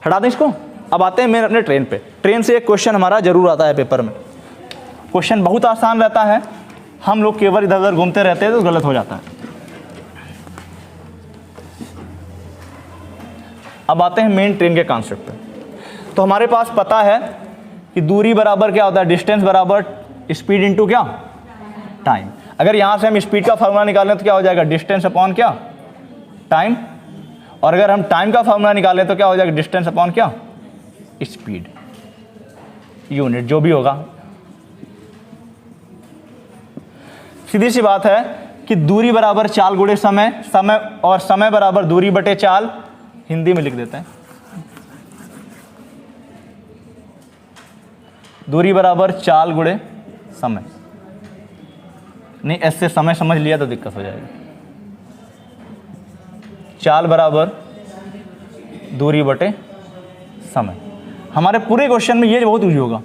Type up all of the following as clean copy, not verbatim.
हटा दें इसको। अब आते हैं मेन अपने ट्रेन पे। ट्रेन से एक क्वेश्चन हमारा जरूर आता है पेपर में। क्वेश्चन बहुत आसान रहता है, हम लोग केवल इधर उधर घूमते रहते हैं तो गलत हो जाता है। अब आते हैं मेन ट्रेन के कॉन्सेप्ट पे। तो हमारे पास पता है कि दूरी बराबर क्या होता है, डिस्टेंस बराबर स्पीड इनटू क्या, टाइम। अगर यहाँ से हम स्पीड का फार्मूला निकालें तो क्या हो जाएगा, डिस्टेंस अपॉन क्या, टाइम। और अगर हम टाइम का फार्मूला निकालें तो क्या हो जाएगा, डिस्टेंस अपॉन क्या, स्पीड, यूनिट जो भी होगा। सीधी सी बात है कि दूरी बराबर चाल गुणे समय, समय और समय बराबर दूरी बटे चाल, हिंदी में लिख देते हैं। दूरी बराबर चाल गुणे समय, नहीं ऐसे समय समझ लिया तो दिक्कत हो जाएगी। चाल बराबर दूरी बटे समय। हमारे पूरे क्वेश्चन में ये बहुत यूज होगा,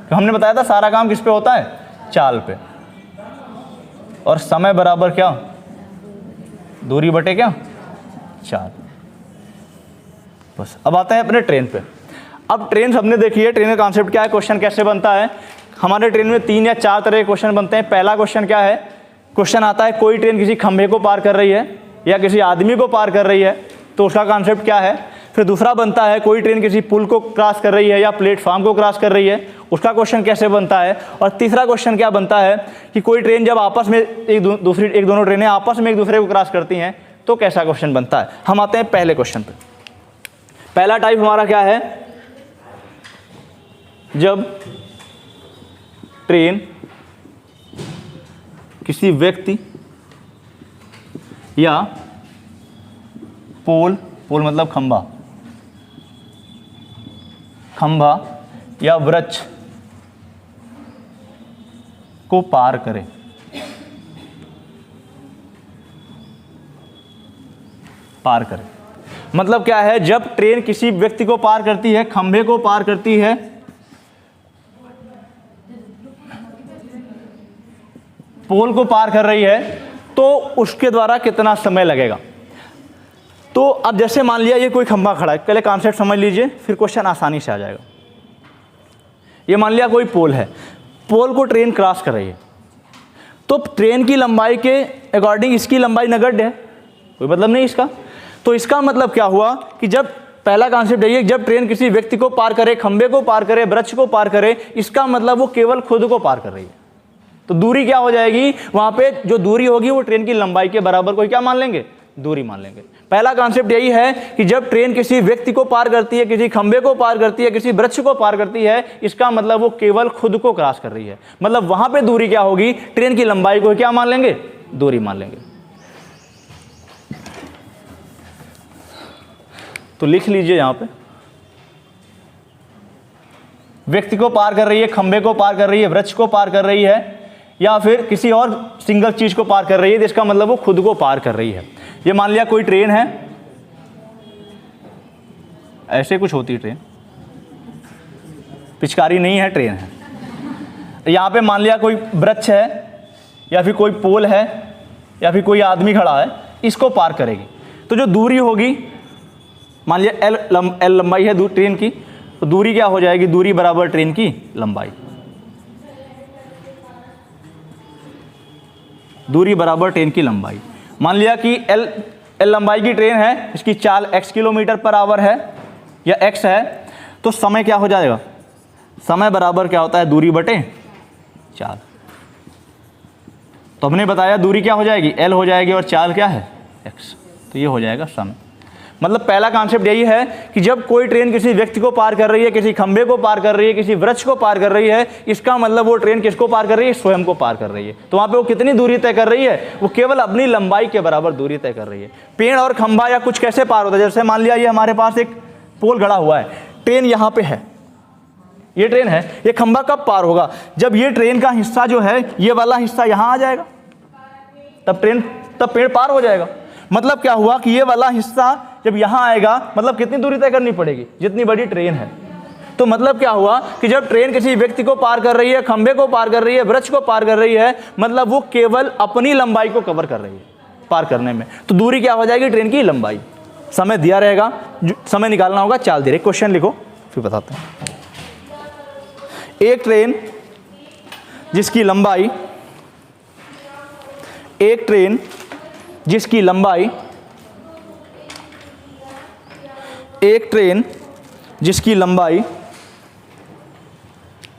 तो हमने बताया था सारा काम किस पे होता है, चाल पे। और समय बराबर क्या, दूरी बटे क्या, चाल। बस अब आते हैं अपने ट्रेन पे। अब ट्रेन सबने देखी है, ट्रेन का कॉन्सेप्ट क्या है, क्वेश्चन कैसे बनता है। हमारे ट्रेन में 3 या 4 तरह के क्वेश्चन बनते हैं। पहला क्वेश्चन क्या है, क्वेश्चन आता है कोई ट्रेन किसी खंभे को पार कर रही है या किसी आदमी को पार कर रही है, तो उसका कॉन्सेप्ट क्या है। फिर दूसरा बनता है कोई ट्रेन किसी पुल को क्रॉस कर रही है या प्लेटफॉर्म को क्रॉस कर रही है, उसका क्वेश्चन कैसे बनता है। और तीसरा क्वेश्चन क्या बनता है कि कोई ट्रेन जब आपस में एक दोनों ट्रेनें आपस में एक दूसरे को क्रॉस करती हैं तो कैसा क्वेश्चन बनता है। हम आते हैं पहले क्वेश्चन पे। पहला टाइप हमारा क्या है, जब ट्रेन किसी व्यक्ति या पोल, पोल मतलब खंभा, खंभा या वृक्ष को पार करे। पार करे मतलब क्या है, जब ट्रेन किसी व्यक्ति को पार करती है, खंभे को पार करती है, पोल को पार कर रही है, तो उसके द्वारा कितना समय लगेगा। तो अब जैसे मान लिया ये कोई खंभा खड़ा है, पहले कॉन्सेप्ट समझ लीजिए फिर क्वेश्चन आसानी से आ जाएगा। ये मान लिया कोई पोल है, पोल को ट्रेन क्रॉस कर रही है, तो ट्रेन की लंबाई के अकॉर्डिंग इसकी लंबाई नगण्य है, कोई मतलब नहीं इसका। तो इसका मतलब क्या हुआ कि जब पहला कॉन्सेप्ट है, जब ट्रेन किसी व्यक्ति को पार करे, खंभे को पार करे, वृक्ष को पार करे, इसका मतलब वो केवल खुद को पार कर रही है। तो दूरी क्या हो जाएगी, वहां पे जो दूरी होगी वो ट्रेन की लंबाई के बराबर को क्या मान लेंगे, दूरी मान लेंगे। पहला कॉन्सेप्ट यही है कि जब ट्रेन किसी व्यक्ति को पार करती है, किसी खंभे को पार करती है, किसी वृक्ष को पार करती है, इसका मतलब वो केवल खुद को क्रॉस कर रही है। मतलब वहां पे दूरी क्या होगी, ट्रेन की लंबाई को क्या मान लेंगे, दूरी मान लेंगे। तो लिख लीजिए यहां पे, व्यक्ति को पार कर रही है, खंभे को पार कर रही है, वृक्ष को पार कर रही है, या फिर किसी और सिंगल चीज को पार कर रही है, तो इसका मतलब वो खुद को पार कर रही है। ये मान लिया कोई ट्रेन है, ऐसे कुछ होती है ट्रेन, पिचकारी नहीं है, ट्रेन है। यहां पे मान लिया कोई वृक्ष है या फिर कोई पोल है या फिर कोई आदमी खड़ा है, इसको पार करेगी। तो जो दूरी होगी, मान लिया एल लंबाई है ट्रेन की, तो दूरी क्या हो जाएगी, दूरी बराबर ट्रेन की लंबाई। दूरी बराबर ट्रेन की लंबाई। मान लिया कि एल लंबाई की ट्रेन है, इसकी चाल x किलोमीटर पर आवर है या x है, तो समय क्या हो जाएगा, समय बराबर क्या होता है, दूरी बटे चाल। तो हमने बताया दूरी क्या हो जाएगी, l हो जाएगी और चाल क्या है, x। तो ये हो जाएगा समय। मतलब पहला कॉन्सेप्ट यही है कि जब कोई ट्रेन किसी व्यक्ति को पार कर रही है, किसी खंभे को पार कर रही है, किसी वृक्ष को पार कर रही है, इसका मतलब वो ट्रेन किसको पार कर रही है, स्वयं को पार कर रही है। तो वहाँ पे वो कितनी दूरी तय कर रही है, वो केवल अपनी लंबाई के बराबर दूरी तय कर रही है। पेड़ और खंभा या कुछ कैसे पार होता है, जैसे मान लिया ये हमारे पास एक पोल गड़ा हुआ है, ट्रेन यहाँ पे है, ये ट्रेन है, ये खंभा कब पार होगा, जब ये ट्रेन का हिस्सा जो है, ये वाला हिस्सा यहाँ आ जाएगा, तब पेड़ पार हो जाएगा। मतलब क्या हुआ कि ये वाला हिस्सा जब यहाँ आएगा, मतलब कितनी दूरी तय करनी पड़ेगी, जितनी बड़ी ट्रेन है। तो मतलब क्या हुआ कि जब ट्रेन किसी व्यक्ति को पार कर रही है, खंभे को पार कर रही है, वृक्ष को पार कर रही है, मतलब वो केवल अपनी लंबाई को कवर कर रही है पार करने में। तो दूरी क्या हो जाएगी, ट्रेन की लंबाई। समय दिया रहेगा, समय निकालना होगा, चाल दे रहे। क्वेश्चन लिखो फिर बताते हैं। एक ट्रेन जिसकी लंबाई एक ट्रेन जिसकी लंबाई एक ट्रेन जिसकी लंबाई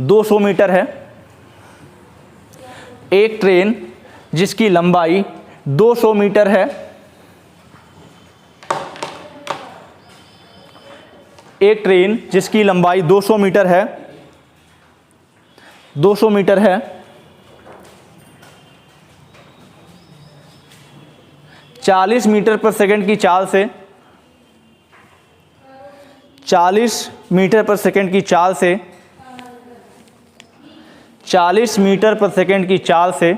200 मीटर है। एक ट्रेन जिसकी लंबाई 200 मीटर है। एक ट्रेन जिसकी लंबाई 200 मीटर है, 200 मीटर है, 40 मीटर पर सेकंड की चाल से 40 मीटर पर सेकंड की चाल से 40 मीटर पर सेकंड की चाल से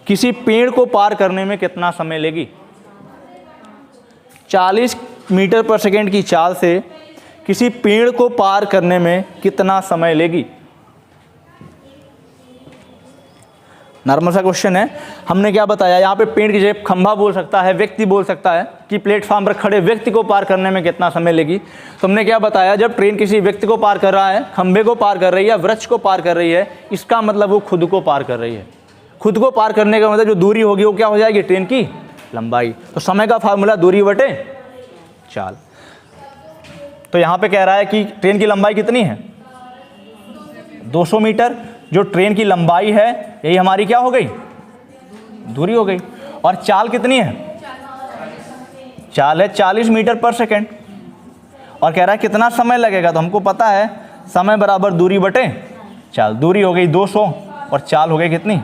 किसी पेड़ को पार करने में कितना समय लेगी? 40 मीटर पर सेकंड की चाल से किसी पेड़ को पार करने में कितना समय लेगी? नॉर्मल सा क्वेश्चन है। हमने क्या बताया, यहाँ पे पेड़ की जगह खंभा बोल सकता है, व्यक्ति बोल सकता है कि प्लेटफॉर्म पर खड़े व्यक्ति को पार करने में कितना समय लेगी। तो हमने क्या बताया, जब ट्रेन किसी व्यक्ति को पार कर रहा है, खंभे को पार कर रही है, वृक्ष को पार कर रही है, इसका मतलब वो खुद को पार कर रही है। खुद को पार करने का मतलब जो दूरी होगी वो क्या हो जाएगी? ट्रेन की लंबाई। तो समय का फार्मूला दूरी बटे चाल। तो यहाँ पे कह रहा है कि ट्रेन की लंबाई कितनी है? 200 मीटर। जो ट्रेन की लंबाई है यही हमारी क्या हो गई? दूरी हो गई। और चाल कितनी है? चाल है 40 मीटर पर सेकंड। और कह रहा है कितना समय लगेगा, तो हमको पता है समय बराबर दूरी बटे चाल। दूरी हो गई 200 और चाल हो गई कितनी?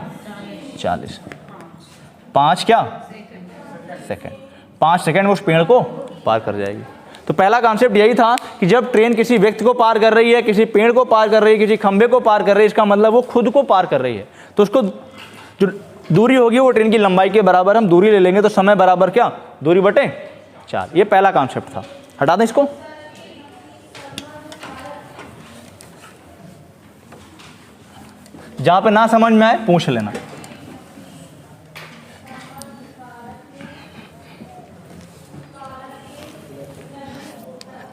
40। 5 क्या सेकंड। 5 सेकंड में उस पेड़ को पार कर जाएगी। तो पहला कॉन्सेप्ट यही था कि जब ट्रेन किसी व्यक्ति को पार कर रही है, किसी पेड़ को पार कर रही है, किसी खंभे को पार कर रही है, इसका मतलब वो खुद को पार कर रही है। तो उसको जो दूरी होगी वो ट्रेन की लंबाई के बराबर हम दूरी ले लेंगे। तो समय बराबर क्या? दूरी बटे चाल। ये पहला कॉन्सेप्ट था। हटा दें इसको। जहां पे ना समझ में आए पूछ लेना।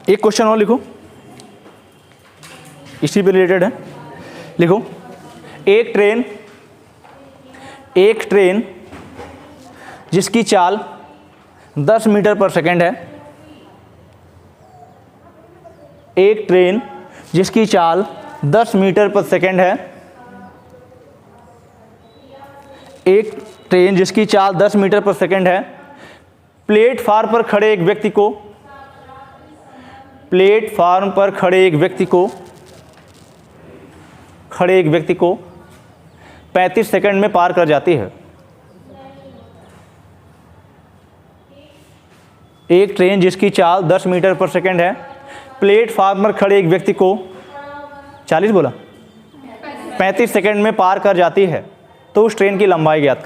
एक क्वेश्चन और लिखो, इसी पे रिलेटेड है। लिखो, एक ट्रेन जिसकी चाल 10 मीटर पर सेकंड है। एक ट्रेन जिसकी चाल 10 मीटर पर सेकंड है। एक ट्रेन जिसकी चाल 10 मीटर पर सेकंड है, प्लेटफार्म पर खड़े एक व्यक्ति को 35 सेकंड में पार कर जाती है। एक ट्रेन जिसकी चाल 10 मीटर पर सेकंड है, प्लेटफार्म पर खड़े एक व्यक्ति को 40 बोला 35 सेकंड में पार कर जाती है। तो उस ट्रेन की लंबाई ज्ञात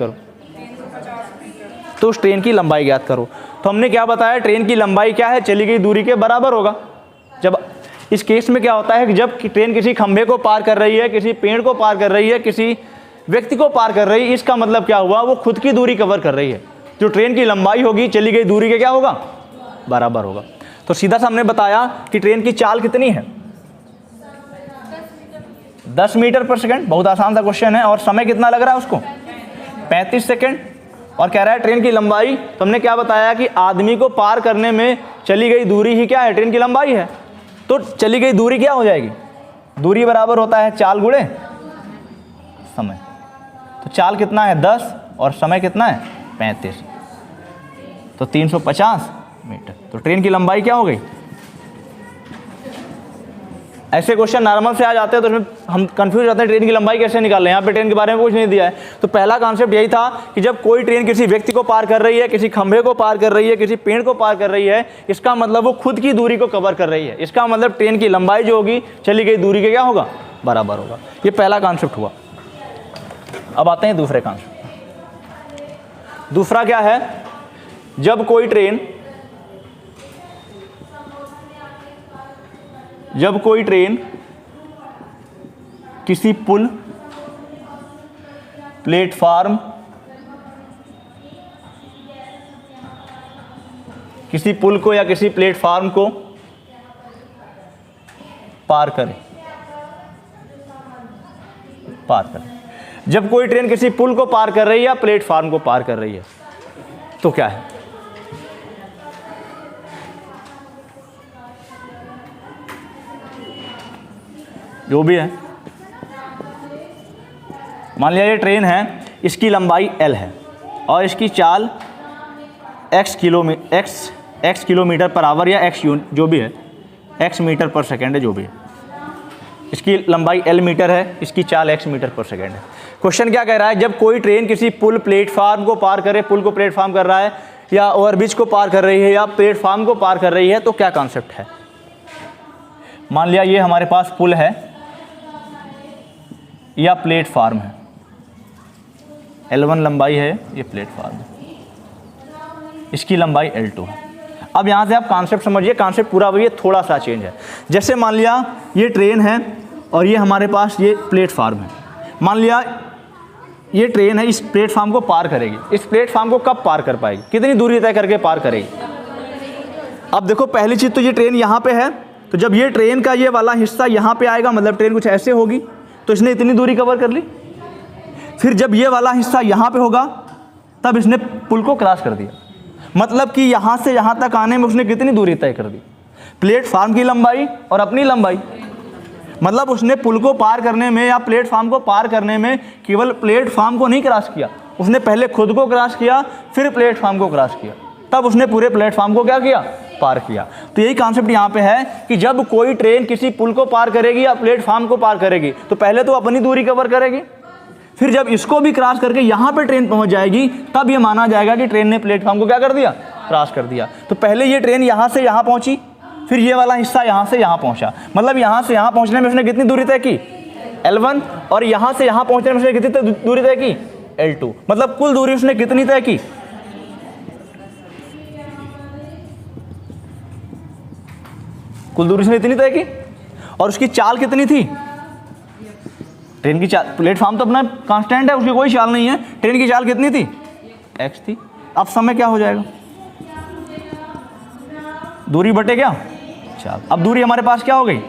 करो। तो हमने क्या बताया, ट्रेन की लंबाई क्या है? चली गई दूरी के बराबर होगा। जब इस केस में क्या होता है कि जब ट्रेन किसी खंभे को पार कर रही है, किसी पेड़ को पार कर रही है, किसी व्यक्ति को पार कर रही है, इसका मतलब क्या हुआ? वो खुद की दूरी कवर कर रही है। जो ट्रेन की लंबाई होगी चली गई दूरी के क्या होगा? बराबर होगा। तो सीधा सा हमने बताया कि ट्रेन की चाल कितनी है? 10 मीटर पर सेकंड। बहुत आसान सा क्वेश्चन है। और समय कितना लग रहा है उसको? 35 सेकंड। और कह रहा है ट्रेन की लंबाई। तो हमने क्या बताया कि आदमी को पार करने में चली गई दूरी ही क्या है? ट्रेन की लंबाई है। तो चली गई दूरी क्या हो जाएगी? दूरी बराबर होता है चाल गुणे समय। तो चाल कितना है? 10 और समय कितना है? 35। तो 350 मीटर। तो ट्रेन की लंबाई क्या हो गई? ऐसे क्वेश्चन नॉर्मल से आ जाते हैं तो उसमें हम कंफ्यूज रहते हैं, ट्रेन की लंबाई कैसे निकाल रहे हैं। यहाँ पे ट्रेन के बारे में कुछ नहीं दिया है। तो पहला कॉन्सेप्ट यही था कि जब कोई ट्रेन किसी व्यक्ति को पार कर रही है, किसी खंभे को पार कर रही है, किसी पेड़ को पार कर रही है, इसका मतलब वो खुद की दूरी को कवर कर रही है। इसका मतलब ट्रेन की लंबाई जो होगी चली गई दूरी के क्या होगा? बराबर होगा। ये पहला कॉन्सेप्ट हुआ। अब आते हैं दूसरे कॉन्सेप्ट। दूसरा क्या है? जब कोई ट्रेन किसी पुल, प्लेटफार्म किसी पुल को या किसी प्लेटफार्म को पार करे, जब कोई ट्रेन किसी पुल को पार कर रही है या प्लेटफार्म को पार कर रही है तो क्या है? जो भी है, मान लिया ये ट्रेन है, इसकी लंबाई L है और इसकी चाल x किलोमीटर पर आवर या x जो भी है, x मीटर पर सेकेंड है, जो भी है, इसकी लंबाई L मीटर है, इसकी चाल x मीटर पर सेकेंड है। क्वेश्चन क्या कह रहा है? जब कोई ट्रेन किसी पुल प्लेटफार्म को पार करे, पुल को प्लेटफार्म कर रहा है या ओवरब्रिज को पार कर रही है या प्लेटफार्म को पार कर रही है तो क्या कॉन्सेप्ट है? मान लिया ये हमारे पास पुल है या प्लेटफार्म है, L1 लंबाई है, ये प्लेटफार्म है, इसकी लंबाई L2 है। अब यहाँ से आप कॉन्सेप्ट समझिए, कॉन्सेप्ट पूरा वही है, थोड़ा सा चेंज है। जैसे मान लिया ये ट्रेन है और ये हमारे पास ये प्लेटफार्म है। मान लिया ये ट्रेन है, इस प्लेटफार्म को पार करेगी। इस प्लेटफार्म को कब पार कर पाएगी, कितनी दूरी तय करके पार करेगी? अब देखो, पहली चीज़ तो ये ट्रेन यहाँ पे है, तो जब ये ट्रेन का ये वाला हिस्सा यहाँ पे आएगा, मतलब ट्रेन कुछ ऐसे होगी, तो इसने इतनी दूरी कवर कर ली। फिर जब ये वाला हिस्सा यहाँ पे होगा तब इसने पुल को क्रॉस कर दिया, मतलब कि यहाँ से यहाँ तक आने में उसने कितनी दूरी तय कर दी? प्लेटफार्म की लंबाई और अपनी लंबाई। मतलब उसने पुल को पार करने में या प्लेटफार्म को पार करने में केवल प्लेटफार्म को नहीं क्रॉस किया, उसने पहले खुद को क्रॉस किया, फिर प्लेटफार्म को क्रॉस किया, तब उसने पूरे प्लेटफार्म को क्या किया? पार किया। तो यही कॉन्सेप्ट यहाँ पे है कि जब कोई ट्रेन किसी पुल को पार करेगी या प्लेटफार्म को पार करेगी तो पहले तो अपनी दूरी कवर करेगी, फिर जब इसको भी क्रॉस करके यहाँ पे ट्रेन पहुँच जाएगी तब ये माना जाएगा कि ट्रेन ने प्लेटफार्म को क्या कर दिया? क्रॉस कर दिया। तो पहले ये ट्रेन यहाँ से यहाँ पहुँची, फिर ये वाला हिस्सा यहाँ से यहाँ पहुँचा, मतलब यहाँ से यहाँ पहुँचने में उसने कितनी दूरी तय की? L1, और यहाँ से यहाँ पहुँचने में उसने कितनी दूरी तय की? L2। मतलब कुल दूरी उसने कितनी तय की? कुल दूरी उसने इतनी तय की। और उसकी चाल कितनी थी? ट्रेन की चाल, प्लेटफार्म तो अपना कांस्टेंट है, उसकी कोई चाल नहीं है, ट्रेन की चाल कितनी थी? x थी। अब समय क्या हो जाएगा? दूरी बटे क्या? चाल। अब दूरी हमारे पास क्या हो गई?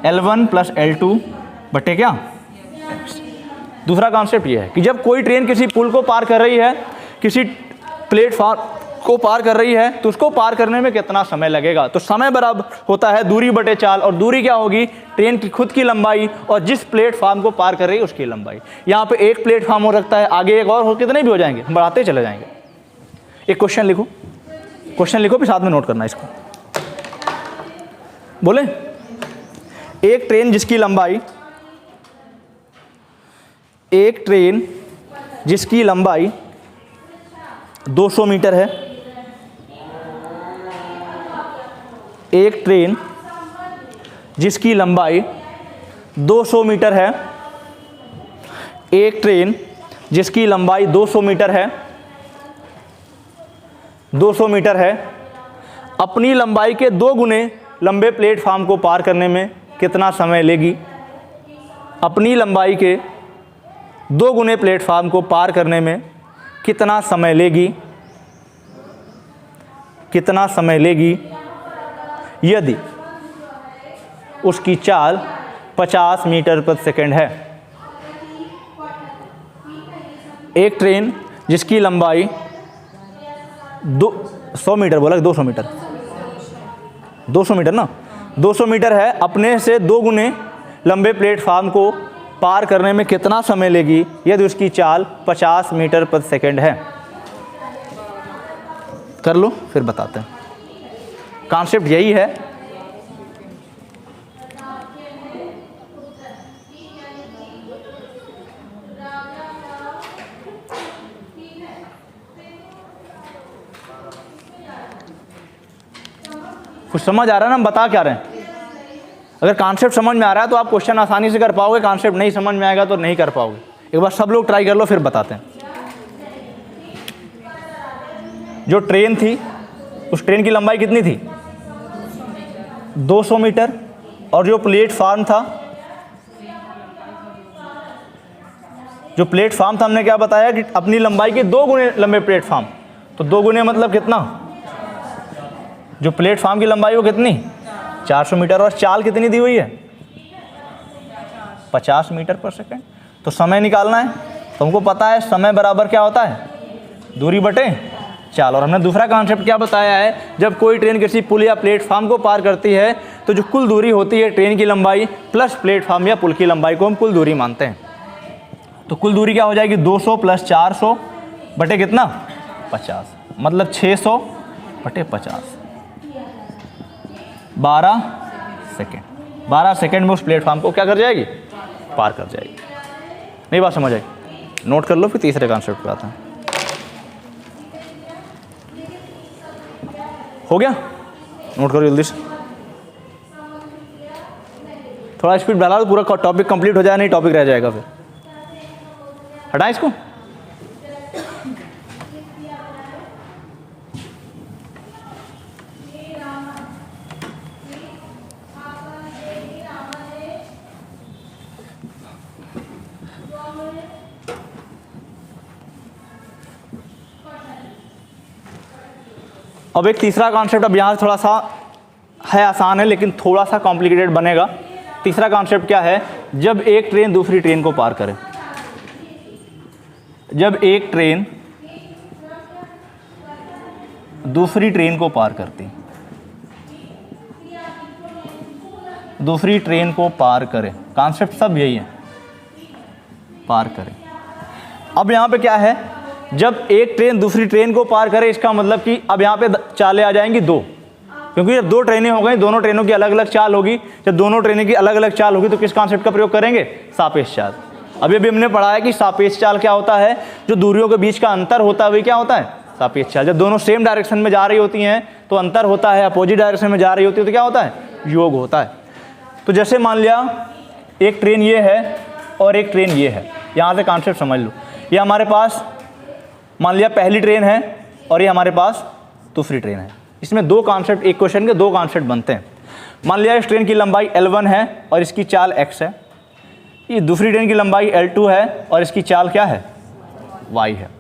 L1 प्लस L2 बटे क्या? x। दूसरा कॉन्सेप्ट ये है कि जब कोई ट्रेन किसी पुल को पार कर रही है, किसी प्लेटफार्म को पार कर रही है, तो उसको पार करने में कितना समय लगेगा? तो समय बराबर होता है दूरी बटे चाल, और दूरी क्या होगी? ट्रेन की खुद की लंबाई और जिस प्लेटफार्म को पार कर रही है उसकी लंबाई। यहाँ पे एक प्लेटफार्म हो सकता है, आगे एक और हो, कितने भी हो जाएंगे, बढ़ाते चले जाएंगे। एक क्वेश्चन लिखो, क्वेश्चन लिखो, फिर साथ में नोट करना इसको। बोले, एक ट्रेन जिसकी लंबाई 200 मीटर है, एक ट्रेन जिसकी लंबाई 200 मीटर है, एक ट्रेन जिसकी लंबाई 200 मीटर है, 200 मीटर है, अपनी लंबाई के 2 गुने लंबे प्लेटफार्म को पार करने में कितना समय लेगी? अपनी लंबाई के 2 गुने प्लेटफार्म को पार करने में कितना समय लेगी? कितना समय लेगी यदि उसकी चाल 50 मीटर प्रति सेकंड है? एक ट्रेन जिसकी लंबाई 100 मीटर, बोला 200 मीटर, 200 मीटर ना, 200 मीटर है, अपने से 2 गुने लंबे प्लेटफार्म को पार करने में कितना समय लेगी यदि उसकी चाल 50 मीटर प्रति सेकंड है? कर लो, फिर बताते हैं। कॉन्सेप्ट यही है। कुछ समझ आ रहा है ना हम बता क्या रहे हैं? अगर कॉन्सेप्ट समझ में आ रहा है तो आप क्वेश्चन आसानी से कर पाओगे, कॉन्सेप्ट नहीं समझ में आएगा तो नहीं कर पाओगे। एक बार सब लोग ट्राई कर लो, फिर बताते हैं। जो ट्रेन थी, उस ट्रेन की लंबाई कितनी थी? 200 मीटर। और जो प्लेटफार्म था, हमने क्या बताया कि अपनी लंबाई के 2 गुने लंबे प्लेटफार्म। तो 2 गुने मतलब कितना? जो प्लेटफॉर्म की लंबाई वो कितनी 400 मीटर, और चाल कितनी दी हुई है 50 मीटर पर सेकंड। तो समय निकालना है, तो हमको पता है समय बराबर क्या होता है दूरी बटे चाल। और हमने दूसरा कॉन्सेप्ट क्या बताया है, जब कोई ट्रेन किसी पुल या प्लेटफॉर्म को पार करती है तो जो कुल दूरी होती है ट्रेन की लंबाई प्लस प्लेटफॉर्म या पुल की लंबाई को हम कुल दूरी मानते हैं। तो कुल दूरी क्या हो जाएगी 200 प्लस 400 बटे कितना 50, मतलब 600 बटे 50, 12 सेकेंड। 12 सेकेंड में उस प्लेटफॉर्म को क्या कर जाएगी पार कर जाएगी। नहीं बात समझ आई, नोट कर लो, फिर तीसरे कॉन्सेप्ट पे आते हैं। हो गया, नोट करो जल्दी से, थोड़ा स्पीड बढ़ा तो पूरा टॉपिक कंप्लीट हो जाए, नहीं टॉपिक रह जाएगा फिर। हटाएं इसको। अब एक तीसरा कॉन्सेप्ट, अब यहाँ थोड़ा सा है आसान है लेकिन थोड़ा सा कॉम्प्लिकेटेड बनेगा। तीसरा कॉन्सेप्ट क्या है, जब एक ट्रेन दूसरी ट्रेन को पार करे, जब एक ट्रेन दूसरी ट्रेन को पार करती, दूसरी ट्रेन को पार करे, कॉन्सेप्ट सब यही है, पार करे। अब यहाँ पे क्या है, जब एक ट्रेन दूसरी ट्रेन को पार करे, इसका मतलब कि अब यहाँ पे चालें आ जाएंगी दो, क्योंकि जब दो ट्रेनें हो गई, दोनों ट्रेनों की अलग अलग चाल होगी। जब दोनों ट्रेनें की अलग अलग चाल होगी तो किस कॉन्सेप्ट का प्रयोग करेंगे, सापेक्ष चाल। अभी हमने पढ़ा है कि सापेक्ष चाल क्या होता है, जो दूरियों के बीच का अंतर होता है वही क्या होता है सापेक्ष चाल। जब दोनों सेम डायरेक्शन में जा रही होती हैं तो अंतर होता है, अपोजिट डायरेक्शन में जा रही होती है तो क्या होता है योग होता है। तो जैसे मान लिया एक ट्रेन ये है और एक ट्रेन ये है, यहाँ से कॉन्सेप्ट समझ लो। ये हमारे पास मान लिया पहली ट्रेन है और ये हमारे पास दूसरी ट्रेन है। इसमें दो कॉन्सेप्ट, एक क्वेश्चन के दो कॉन्सेप्ट बनते हैं। मान लिया इस ट्रेन की लंबाई L1 है और इसकी चाल x है, ये दूसरी ट्रेन की लंबाई L2 है और इसकी चाल क्या है y है।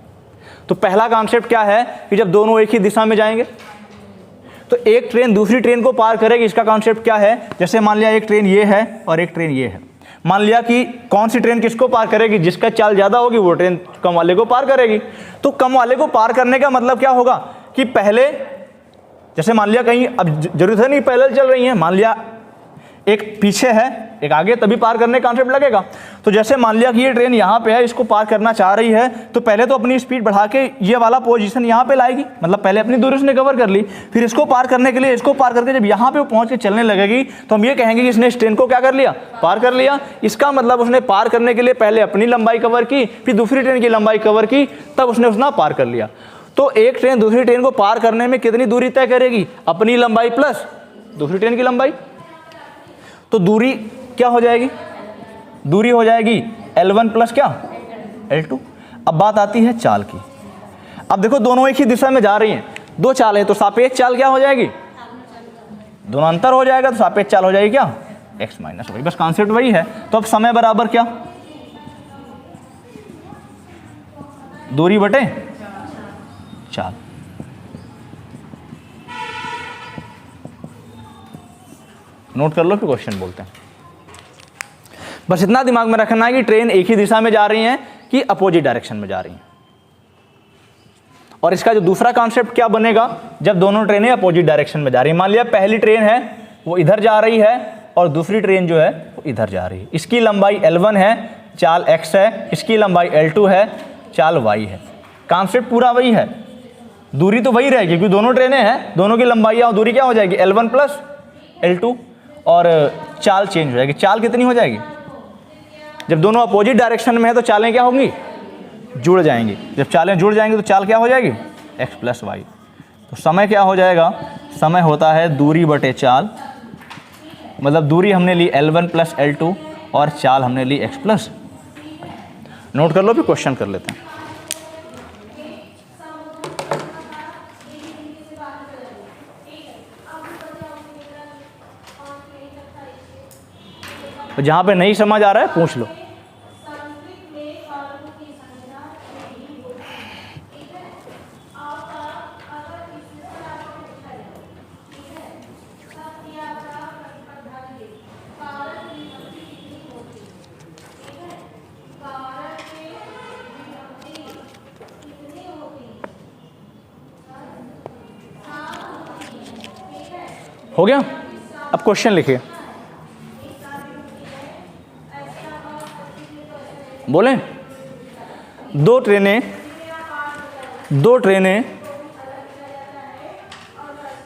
तो पहला कॉन्सेप्ट क्या है कि जब दोनों एक ही दिशा में जाएंगे तो एक ट्रेन दूसरी ट्रेन को पार करेगी, इसका कॉन्सेप्ट क्या है। जैसे मान लिया एक ट्रेन ये है और एक ट्रेन ये है, मान लिया कि कौन सी ट्रेन किसको पार करेगी, जिसका चाल ज़्यादा होगी वो ट्रेन कम वाले को पार करेगी। तो कम वाले को पार करने का मतलब क्या होगा कि पहले, जैसे मान लिया कहीं, अब जरूरत है नहीं पैरेलल चल रही है, मान लिया एक पीछे है एक आगे, तभी पार करने का कॉन्सेप्ट लगेगा। तो जैसे मान लिया कि ये ट्रेन यहाँ पे है, इसको पार करना चाह रही है, तो पहले तो अपनी स्पीड बढ़ा के ये वाला पोजीशन यहाँ पे लाएगी, मतलब पहले अपनी दूरी उसने कवर कर ली, फिर इसको पार करने के लिए इसको पार करके जब यहाँ पे वो पहुँच के चलने लगेगी तो हम ये कहेंगे कि इसने इस ट्रेन को क्या कर लिया पार कर लिया। इसका मतलब उसने पार करने के लिए पहले अपनी लंबाई कवर की, फिर दूसरी ट्रेन की लंबाई कवर की, तब उसने उसना पार कर लिया। तो एक ट्रेन दूसरी ट्रेन को पार करने में कितनी दूरी तय करेगी, अपनी लंबाई प्लस दूसरी ट्रेन की लंबाई। तो दूरी क्या हो जाएगी, दूरी हो जाएगी L1 प्लस क्या L2। अब बात आती है चाल की। अब देखो दोनों एक ही दिशा में जा रही हैं, दो चाल है, तो सापेक्ष चाल क्या हो जाएगी, दोनों अंतर हो जाएगा तो सापेक्ष चाल हो जाएगी क्या x माइनस y। बस कॉन्सेप्ट वही है। तो अब समय बराबर क्या दूरी बटे चाल। नोट कर लो फिर क्वेश्चन बोलते हैं। बस इतना दिमाग में रखना है कि ट्रेन एक ही दिशा में जा रही हैं कि अपोजिट डायरेक्शन में जा रही हैं। और इसका जो दूसरा कॉन्सेप्ट क्या बनेगा, जब दोनों ट्रेनें अपोजिट डायरेक्शन में जा रही हैं। मान लिया पहली ट्रेन है वो इधर जा रही है और दूसरी ट्रेन जो है वो इधर जा रही है। इसकी लंबाई L1 है, चाल x है, इसकी लंबाई L2 है, चाल y है। कॉन्सेप्ट पूरा वही है, दूरी तो वही रहेगी क्योंकि दोनों ट्रेनें हैं, दोनों की लंबाई और दूरी क्या हो जाएगी L1 प्लस L2, और चाल चेंज हो जाएगी। चाल कितनी हो जाएगी, जब दोनों अपोजिट डायरेक्शन में है तो चालें क्या होंगी जुड़ जाएंगी। जब चालें जुड़ जाएंगी तो चाल क्या हो जाएगी x प्लस वाई। तो समय क्या हो जाएगा, समय होता है दूरी बटे चाल, मतलब दूरी हमने ली L1 प्लस L2 और चाल हमने ली x प्लस। नोट कर लो फिर क्वेश्चन कर लेते हैं। तो जहाँ पे नहीं समझ आ रहा है पूछ लो। हो गया। अब क्वेश्चन लिखिए, बोले दो ट्रेनें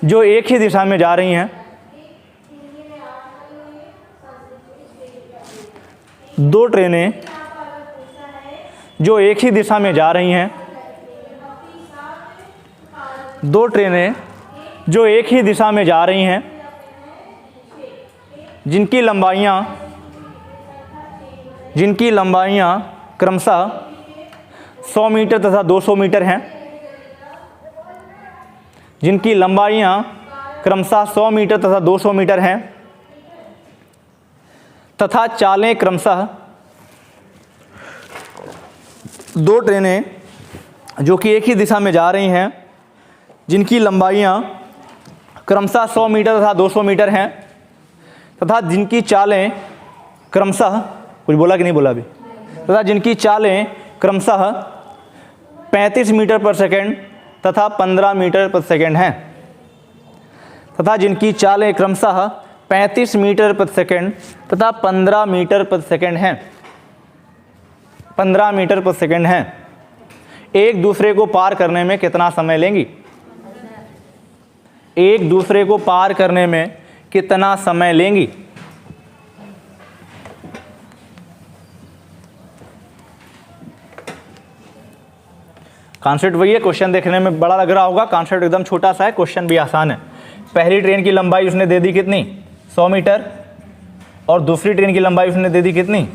जो एक ही दिशा में जा रही हैं, दो ट्रेनें जो एक ही दिशा में जा रही हैं, दो ट्रेनें जो एक ही दिशा में जा रही हैं, जिनकी लंबाइयाँ क्रमशः 100 मीटर तथा 200 मीटर हैं, जिनकी लंबाइयाँ क्रमशः 100 मीटर तथा 200 मीटर हैं, तथा चालें क्रमशः, दो ट्रेनें जो कि एक ही दिशा में जा रही हैं, जिनकी लंबाइयाँ क्रमशः 100 मीटर तथा 200 मीटर हैं, तथा जिनकी चालें क्रमशः, कुछ बोला कि नहीं बोला अभी, तथा जिनकी चालें क्रमशः 35 मीटर पर सेकंड तथा 15 मीटर पर सेकंड हैं, तथा जिनकी चालें क्रमशः 35 मीटर पर सेकंड तथा 15 मीटर पर सेकंड हैं, 15 मीटर पर सेकंड हैं, एक दूसरे को पार करने में कितना समय लेंगी? एक दूसरे को पार करने में कितना समय लेंगी? कॉन्सेप्ट वही है, क्वेश्चन देखने में बड़ा लग रहा होगा, कॉन्सेप्ट एकदम छोटा सा है, क्वेश्चन भी आसान है। पहली ट्रेन की लंबाई उसने दे दी कितनी? 100 मीटर, और दूसरी ट्रेन की लंबाई उसने दे दी कितनी?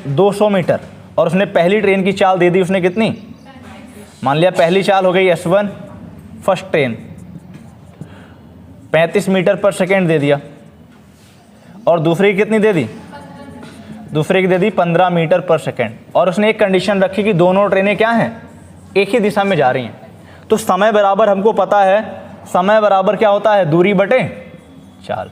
200 मीटर, और उसने पहली ट्रेन की चाल दे दी उसने कितनी? मान लिया पहली चाल हो गई S1 फर्स्ट ट्रेन, 35 मीटर पर सेकेंड दे दिया, और दूसरी कितनी दे दी? दूसरे की दे दी 15 मीटर पर सेकेंड, और उसने एक कंडीशन रखी कि दोनों ट्रेनें क्या हैं? एक ही दिशा में जा रही हैं। तो समय बराबर हमको पता है, समय बराबर क्या होता है? दूरी बटे चाल।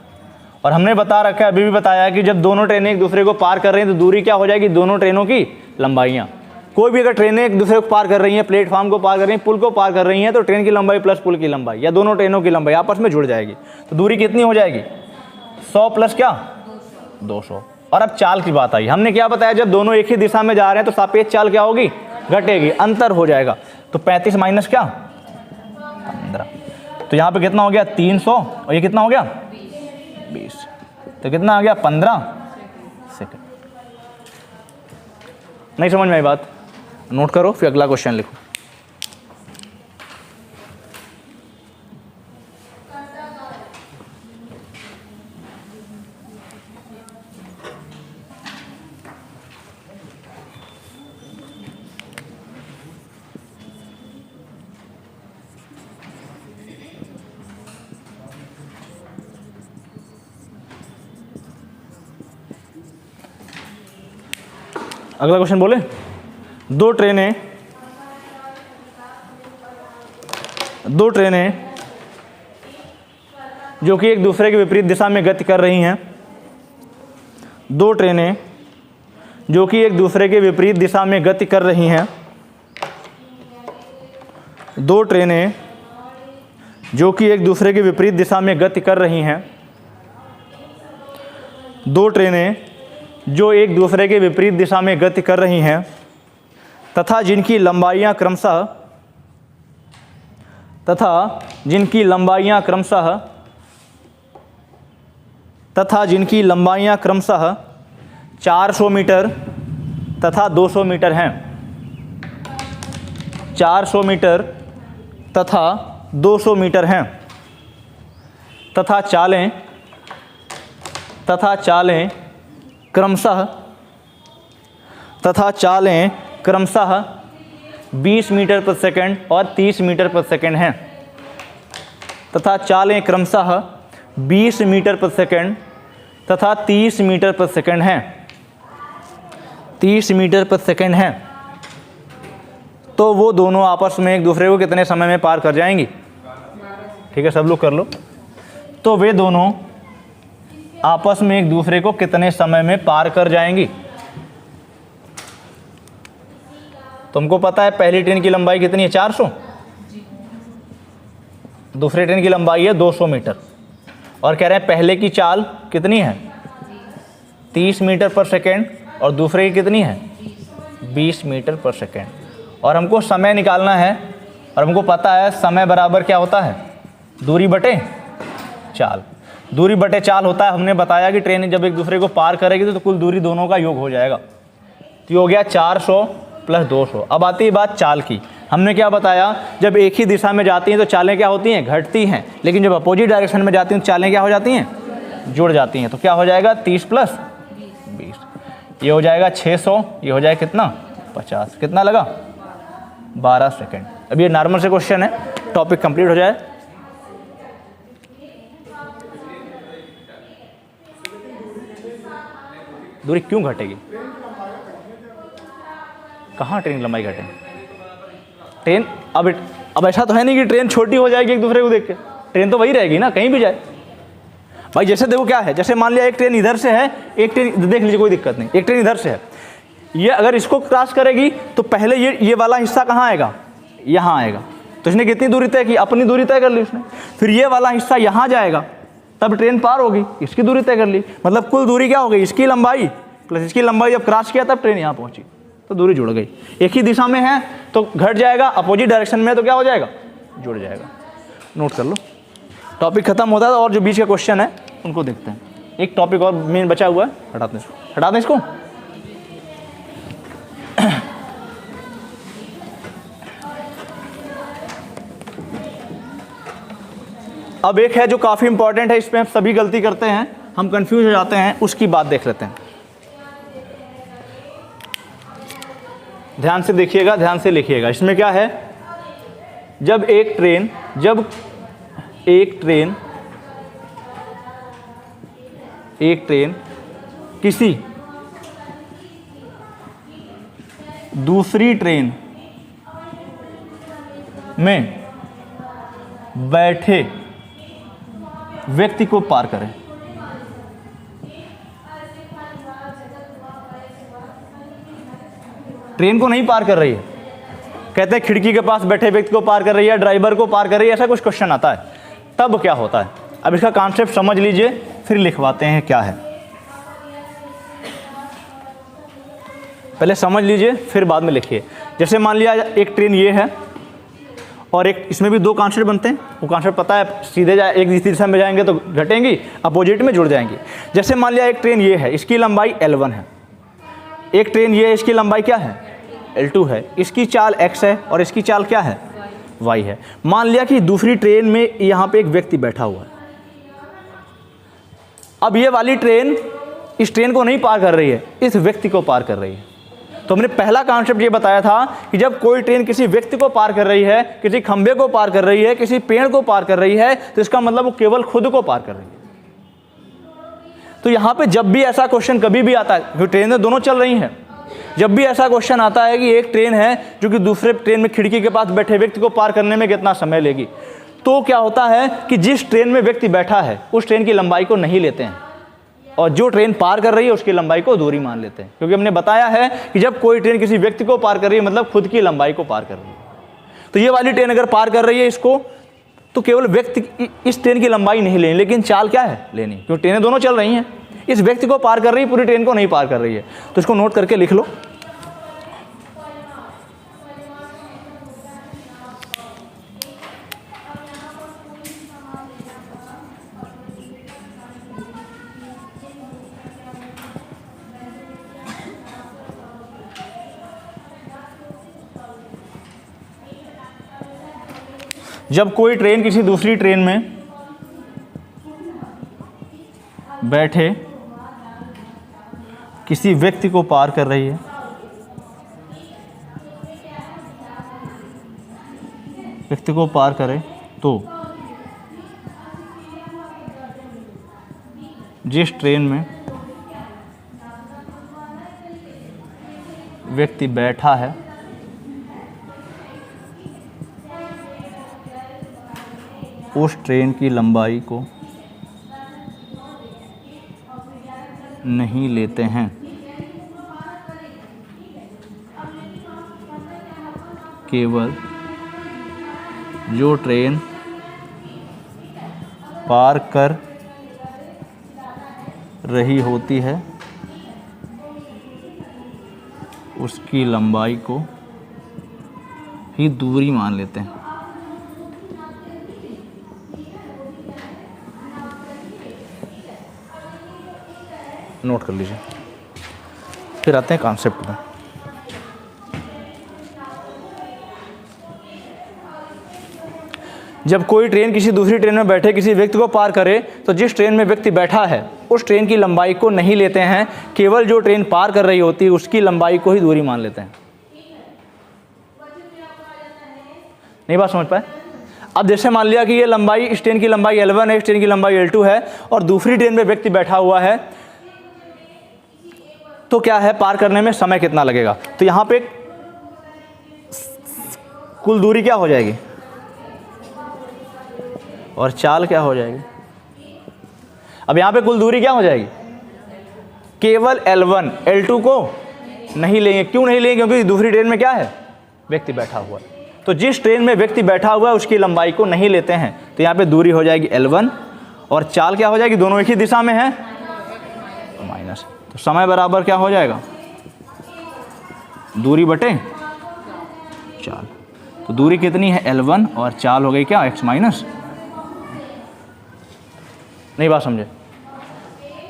और हमने बता रखा है, अभी भी बताया है कि जब दोनों ट्रेनें एक दूसरे को पार कर रही हैं तो दूरी क्या हो जाएगी? दोनों ट्रेनों की लंबाइयाँ। कोई भी अगर ट्रेनें एक दूसरे को पार कर रही हैं, प्लेटफॉर्म को पार कर रही हैं, पुल को पार कर रही हैं, तो ट्रेन की लंबाई प्लस पुल की लंबाई या दोनों ट्रेनों की लंबाई आपस में जुड़ जाएगी। तो दूरी कितनी हो जाएगी? 100 प्लस क्या? 200। और अब चाल की बात आई, हमने क्या बताया? जब दोनों एक ही दिशा में जा रहे हैं तो सापेक्ष चाल क्या होगी? घटेगी, अंतर हो जाएगा। तो 35 माइनस क्या? 15। तो यहाँ पे कितना हो गया? 300, और ये कितना हो गया? 20। तो कितना आ गया? 15 सेकंड। नहीं समझ में आई बात? नोट करो, फिर अगला क्वेश्चन लिखो। अगला क्वेश्चन बोले, दो ट्रेनें जो कि एक दूसरे के विपरीत दिशा में गति कर रही हैं, दो ट्रेनें जो कि एक दूसरे के विपरीत दिशा में गति कर रही हैं, दो ट्रेनें जो कि एक दूसरे के विपरीत दिशा में गति कर रही हैं, दो ट्रेनें जो एक दूसरे के विपरीत दिशा में गति कर रही हैं, तथा जिनकी लंबाइयाँ क्रमशः 400 मीटर तथा 200 मीटर हैं, 400 मीटर तथा 200 मीटर हैं, तथा चालें क्रमशः 20 मीटर पर सेकंड और 30 मीटर पर सेकंड हैं, तथा चालें क्रमशः 20 मीटर पर सेकंड तथा 30 मीटर पर सेकंड हैं, 30 मीटर पर सेकंड हैं। तो वो दोनों आपस में एक दूसरे को कितने समय में पार कर जाएंगी? ठीक है, सब लोग कर लो। तो वे दोनों आपस में एक दूसरे को कितने समय में पार कर जाएंगी? तुमको पता है पहली ट्रेन की लंबाई कितनी है? 400। दूसरी ट्रेन की लंबाई है 200 मीटर। और कह रहे हैं पहले की चाल कितनी है 30 मीटर पर सेकेंड और दूसरे की कितनी है 20 मीटर पर सेकेंड, और हमको समय निकालना है और हमको पता है समय बराबर क्या होता है दूरी बटे चाल। दूरी बटे चाल होता है, हमने बताया कि ट्रेन जब एक दूसरे को पार करेगी तो कुल दूरी दोनों का योग हो जाएगा। तो ये हो गया 400 प्लस 200। अब आती है बात चाल की। हमने क्या बताया, जब एक ही दिशा में जाती हैं तो चालें क्या होती हैं घटती हैं, लेकिन जब अपोजिट डायरेक्शन में जाती हैं तो चालें क्या हो जाती हैं जुड़ जाती हैं। तो क्या हो जाएगा 30 प्लस 20, ये हो जाएगा 600, ये हो जाएगा कितना 50, कितना लगा 12 सेकेंड। अब ये नॉर्मल से क्वेश्चन है, टॉपिक कंप्लीट हो जाए। दूरी क्यों घटेगी, कहाँ ट्रेन लंबाई घटे ट्रेन? अब ऐसा तो है नहीं कि ट्रेन छोटी हो जाएगी एक दूसरे को देख के, ट्रेन तो वही रहेगी ना कहीं भी जाए। भाई जैसे देखो क्या है, जैसे मान लिया एक ट्रेन इधर से है, एक ट्रेन देख लीजिए कोई दिक्कत नहीं, एक ट्रेन इधर से है, ये अगर इसको क्रॉस करेगी तो पहले ये वाला हिस्सा कहाँ आएगा यहाँ आएगा, तो इसने कितनी दूरी तय की अपनी दूरी तय कर ली उसने। फिर ये वाला हिस्सा यहाँ जाएगा तब ट्रेन पार होगी, इसकी दूरी तय कर ली, मतलब कुल दूरी क्या हो गई इसकी लंबाई प्लस इसकी लंबाई, जब क्रॉस किया तब ट्रेन यहाँ पहुँची तो दूरी जुड़ गई। एक ही दिशा में है तो घट जाएगा, अपोजिट डायरेक्शन में तो क्या हो जाएगा जुड़ जाएगा। नोट कर लो, टॉपिक खत्म होता है और जो बीच का क्वेश्चन है उनको देखते हैं। एक टॉपिक और मेन बचा हुआ है, हटा दें इसको। अब एक है जो काफ़ी इंपॉर्टेंट है, इसमें हम सभी गलती करते हैं, हम कंफ्यूज हो जाते हैं, उसकी बात देख लेते हैं। ध्यान से देखिएगा, ध्यान से लिखिएगा। इसमें क्या है, जब एक ट्रेन किसी दूसरी ट्रेन में बैठे व्यक्ति को पार करे, ट्रेन को नहीं पार कर रही है, कहते हैं खिड़की के पास बैठे व्यक्ति को पार कर रही है, ड्राइवर को पार कर रही है, ऐसा कुछ क्वेश्चन आता है, तब क्या होता है। अब इसका कॉन्सेप्ट समझ लीजिए, फिर लिखवाते हैं क्या है। पहले समझ लीजिए फिर बाद में लिखिए। जैसे मान लिया एक ट्रेन ये है और एक, इसमें भी दो कॉन्सेप्ट बनते हैं, वो कॉन्सेप्ट पता है, सीधे जाए एक दिशा में जाएंगे तो घटेंगी, अपोजिट में जुड़ जाएंगी। जैसे मान लिया एक ट्रेन ये है, इसकी लंबाई L1 है, एक ट्रेन ये है, इसकी लंबाई क्या है L2 है, इसकी चाल x है और इसकी चाल क्या है y है। मान लिया कि दूसरी ट्रेन में यहाँ पे एक व्यक्ति बैठा हुआ है, अब ये वाली ट्रेन इस ट्रेन को नहीं पार कर रही है, इस व्यक्ति को पार कर रही है। तो हमने पहला कॉन्सेप्ट ये बताया था कि जब कोई ट्रेन किसी व्यक्ति को पार कर रही है, किसी खंभे को पार कर रही है, किसी पेड़ को पार कर रही है, तो इसका मतलब वो केवल खुद को पार कर रही है। तो यहाँ पे जब भी ऐसा क्वेश्चन कभी भी आता है, क्योंकि ट्रेनें दोनों चल रही हैं, जब भी ऐसा क्वेश्चन आता है कि एक ट्रेन है जो कि दूसरे ट्रेन में खिड़की के पास बैठे व्यक्ति को पार करने में कितना समय लेगी, तो क्या होता है कि जिस ट्रेन में व्यक्ति बैठा है उस ट्रेन की लंबाई को नहीं लेते हैं और जो ट्रेन पार कर रही है उसकी लंबाई को दूरी मान लेते हैं, क्योंकि हमने बताया है कि जब कोई ट्रेन किसी व्यक्ति को पार कर रही है मतलब खुद की लंबाई को पार कर रही है। तो ये वाली ट्रेन अगर पार कर रही है इसको, तो केवल व्यक्ति इस ट्रेन की लंबाई नहीं लेनी, लेकिन चाल क्या है लेनी, क्योंकि ट्रेनें दोनों चल रही हैं। इस व्यक्ति को पार कर रही है, पूरी ट्रेन को नहीं पार कर रही है। तो इसको नोट करके लिख लो। जब कोई ट्रेन किसी दूसरी ट्रेन में बैठे किसी व्यक्ति को पार कर रही है, व्यक्ति को पार करे, तो जिस ट्रेन में व्यक्ति बैठा है उस ट्रेन की लंबाई को नहीं लेते हैं, केवल जो ट्रेन पार कर रही होती है उसकी लंबाई को ही दूरी मान लेते हैं। नोट कर लीजिए, फिर आते हैं कॉन्सेप्ट में। जब कोई ट्रेन किसी दूसरी ट्रेन में बैठे किसी व्यक्ति को पार करे तो जिस ट्रेन में व्यक्ति बैठा है उस ट्रेन की लंबाई को नहीं लेते हैं, केवल जो ट्रेन पार कर रही होती है उसकी लंबाई को ही दूरी मान लेते हैं। नहीं बात समझ पाए? अब जैसे मान लिया कि ये लंबाई, इस ट्रेन की लंबाई L1 है, इस ट्रेन की लंबाई L2 है और दूसरी ट्रेन में व्यक्ति बैठा हुआ है, तो क्या है, पार करने में समय कितना लगेगा। तो यहाँ पे कुल दूरी क्या हो जाएगी और चाल क्या हो जाएगी। अब यहाँ पे कुल दूरी क्या हो जाएगी, केवल L1 L2 को नहीं लेंगे। क्यों नहीं लेंगे? क्योंकि दूसरी ट्रेन में क्या है, व्यक्ति बैठा हुआ है। तो जिस ट्रेन में व्यक्ति बैठा हुआ है उसकी लंबाई को नहीं लेते हैं, तो यहाँ पे दूरी हो जाएगी L1 और चाल क्या हो जाएगी, दोनों एक ही दिशा में है, माइनस। तो समय बराबर क्या हो जाएगा, दूरी बटे चाल। तो दूरी कितनी है L1 और चाल हो गई क्या, x माइनस। नहीं बात समझे?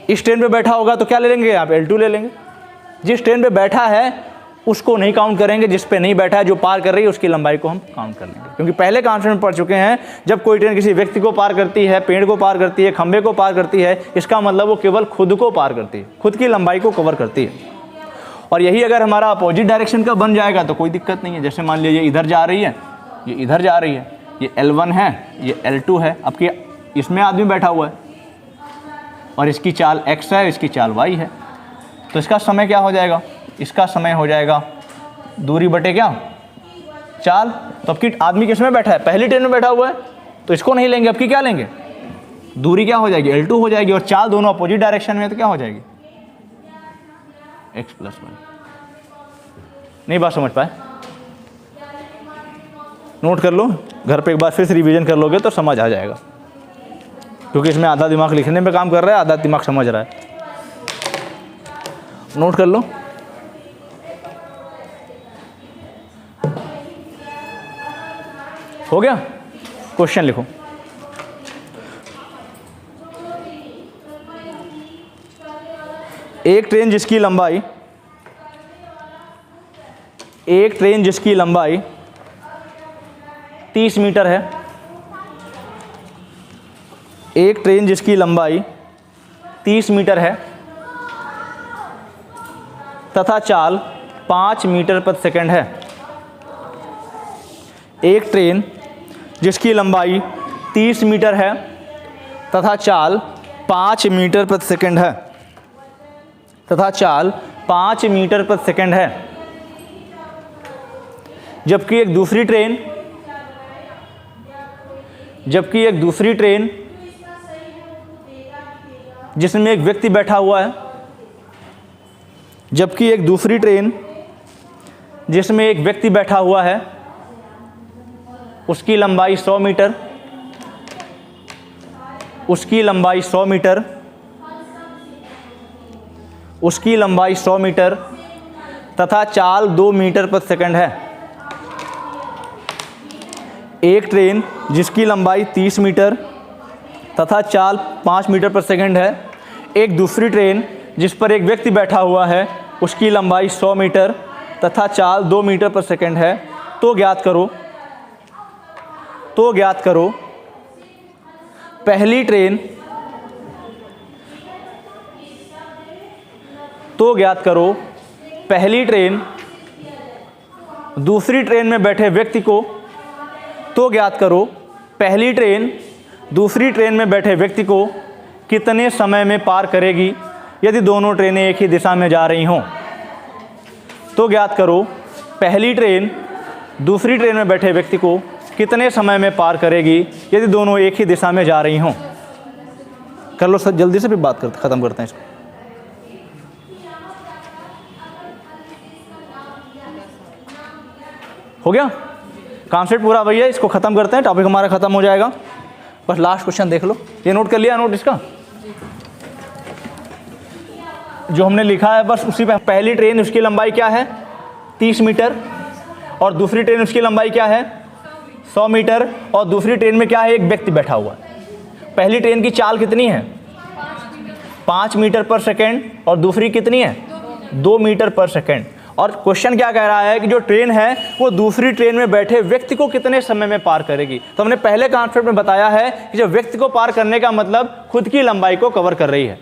इस ट्रेन पे बैठा होगा तो क्या ले लेंगे, यहाँ पे L2 ले लेंगे। जिस ट्रेन पे बैठा है उसको नहीं काउंट करेंगे, जिस पे नहीं बैठा है, जो पार कर रही है उसकी लंबाई को हम काउंट कर लेंगे। क्योंकि पहले कॉन्सेप्ट में पढ़ चुके हैं, जब कोई ट्रेन किसी व्यक्ति को पार करती है, पेड़ को पार करती है, खंबे को पार करती है, इसका मतलब वो केवल खुद को पार करती है, खुद की लंबाई को कवर करती है। और यही अगर हमारा अपोजिट डायरेक्शन का बन जाएगा तो कोई दिक्कत नहीं है। जैसे मान लीजिए इधर जा रही है, ये इधर जा रही है, ये L1 है, ये L2 है। अब कि इसमें आदमी बैठा हुआ है और इसकी चाल x है, इसकी चाल y है, तो इसका समय क्या हो जाएगा, इसका समय हो जाएगा दूरी बटे क्या, चाल। तो अब की आदमी किस में बैठा है, पहली ट्रेन में बैठा हुआ है, तो इसको नहीं लेंगे। अब की क्या लेंगे, दूरी क्या हो जाएगी, L2 हो जाएगी और चाल दोनों अपोजिट डायरेक्शन में, तो क्या हो जाएगी, x प्लस 1। नहीं बात समझ पाए? नोट कर लो, घर पे एक बार फिर से रिवीजन कर लोगे तो समझ आ जाएगा। क्योंकि इसमें आधा दिमाग लिखने में काम कर रहा है, आधा दिमाग समझ रहा है। नोट कर लो। हो गया? क्वेश्चन लिखो। एक ट्रेन जिसकी लंबाई 30 मीटर है, एक ट्रेन जिसकी लंबाई 30 मीटर है तथा चाल 5 मीटर प्रति सेकंड है। एक ट्रेन जिसकी लंबाई 30 मीटर है तथा चाल 5 मीटर प्रति सेकंड है, तथा चाल 5 मीटर प्रति सेकंड है, जबकि एक दूसरी ट्रेन जिसमें एक व्यक्ति बैठा हुआ है, जबकि एक दूसरी ट्रेन जिसमें एक व्यक्ति बैठा हुआ है उसकी लंबाई 100 मीटर, उसकी लंबाई 100 मीटर, उसकी लंबाई 100 मीटर तथा चाल 2 मीटर प्रति सेकंड है। एक ट्रेन जिसकी लंबाई 30 मीटर तथा चाल 5 मीटर प्रति सेकंड है, एक दूसरी ट्रेन जिस पर एक व्यक्ति बैठा हुआ है उसकी लंबाई 100 मीटर तथा चाल 2 मीटर प्रति सेकंड है। तो ज्ञात करो पहली ट्रेन दूसरी ट्रेन में बैठे व्यक्ति को, तो ज्ञात करो पहली ट्रेन दूसरी ट्रेन में बैठे व्यक्ति को कितने समय में पार करेगी यदि दोनों ट्रेनें एक ही दिशा में जा रही हों। तो ज्ञात करो पहली ट्रेन दूसरी ट्रेन में बैठे व्यक्ति को कितने समय में पार करेगी यदि दोनों एक ही दिशा में जा रही हों। कर लो सर, जल्दी से भी बात करते ख़त्म करते हैं इसको। हो गया कॉन्सेप्ट पूरा भैया, इसको ख़त्म करते हैं, टॉपिक हमारा ख़त्म हो जाएगा। बस लास्ट क्वेश्चन देख लो, ये नोट कर लिया, नोट इसका जो हमने लिखा है बस उसी पे, पहली ट्रेन उसकी लंबाई क्या है 30 मीटर, और दूसरी ट्रेन उसकी लंबाई क्या है 100 मीटर, और दूसरी ट्रेन में क्या है एक व्यक्ति बैठा हुआ है। पहली ट्रेन की चाल कितनी है 5 मीटर पर सेकेंड, और दूसरी कितनी है 2 मीटर पर सेकेंड। और क्वेश्चन क्या कह रहा है कि जो ट्रेन है वो दूसरी ट्रेन में बैठे व्यक्ति को कितने समय में पार करेगी। तो हमने पहले कॉन्सेप्ट में बताया है कि जो व्यक्ति को पार करने का मतलब खुद की लंबाई को कवर कर रही है।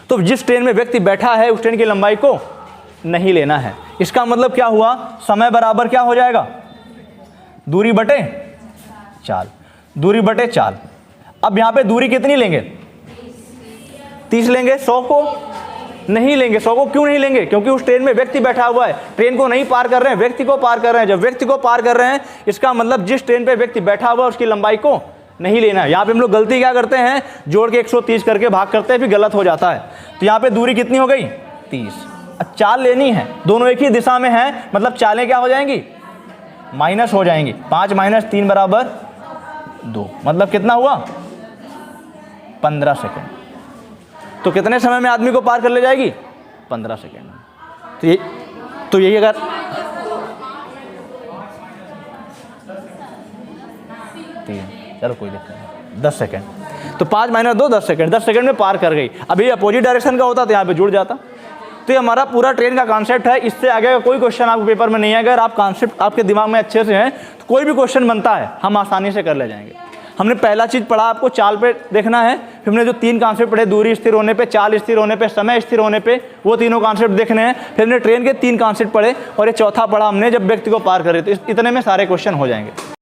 तो जिस ट्रेन में व्यक्ति बैठा है उस ट्रेन की लंबाई को नहीं लेना है। इसका मतलब क्या हुआ, समय बराबर क्या हो जाएगा दूरी बटे चाल, दूरी बटे चाल। अब यहाँ पे दूरी कितनी लेंगे 30 लेंगे, 100 को नहीं लेंगे। 100 को क्यों नहीं लेंगे, क्योंकि उस ट्रेन में व्यक्ति बैठा हुआ है, ट्रेन को नहीं पार कर रहे हैं, व्यक्ति को पार कर रहे हैं। जब व्यक्ति को पार कर रहे हैं इसका मतलब जिस ट्रेन पे व्यक्ति बैठा हुआ है उसकी लंबाई को नहीं लेना है। यहाँ पे हम लोग गलती क्या करते हैं, जोड़ के 130 करके भाग करते हैं, फिर गलत हो जाता है। तो यहाँ पे दूरी कितनी हो गई 30। चाल लेनी है, दोनों एक ही दिशा में है, मतलब चालें क्या हो जाएंगी माइनस हो जाएंगी। 5 - 3 = 2, मतलब कितना हुआ 15 सेकेंड। तो कितने समय में आदमी को पार कर ले जाएगी 15 सेकेंड में। तो यही अगर चलो कोई दिक्कत नहीं 10 सेकेंड, तो 5 - 2 10 सेकेंड, 10 सेकेंड में पार कर गई। अभी अपोजिट डायरेक्शन का होता तो यहाँ पे जुड़ जाता। तो ये हमारा पूरा ट्रेन का कॉन्सेप्ट है। इससे आगे का कोई क्वेश्चन आपके पेपर में नहीं है। अगर आप कॉन्सेप्ट आपके दिमाग में अच्छे से हैं तो कोई भी क्वेश्चन बनता है हम आसानी से कर ले जाएंगे। हमने पहला चीज़ पढ़ा, आपको चाल पे देखना है। फिर हमने जो 3 कॉन्सेप्ट पढ़े, दूरी स्थिर होने पे, चाल स्थिर होने पे, समय स्थिर होने पे, वो तीनों कॉन्सेप्ट देखने हैं। फिर हमने ट्रेन के 3 कॉन्सेप्ट पढ़े और ये चौथा पढ़ा हमने जब व्यक्ति को पार करे। तो इतने में सारे क्वेश्चन हो जाएंगे।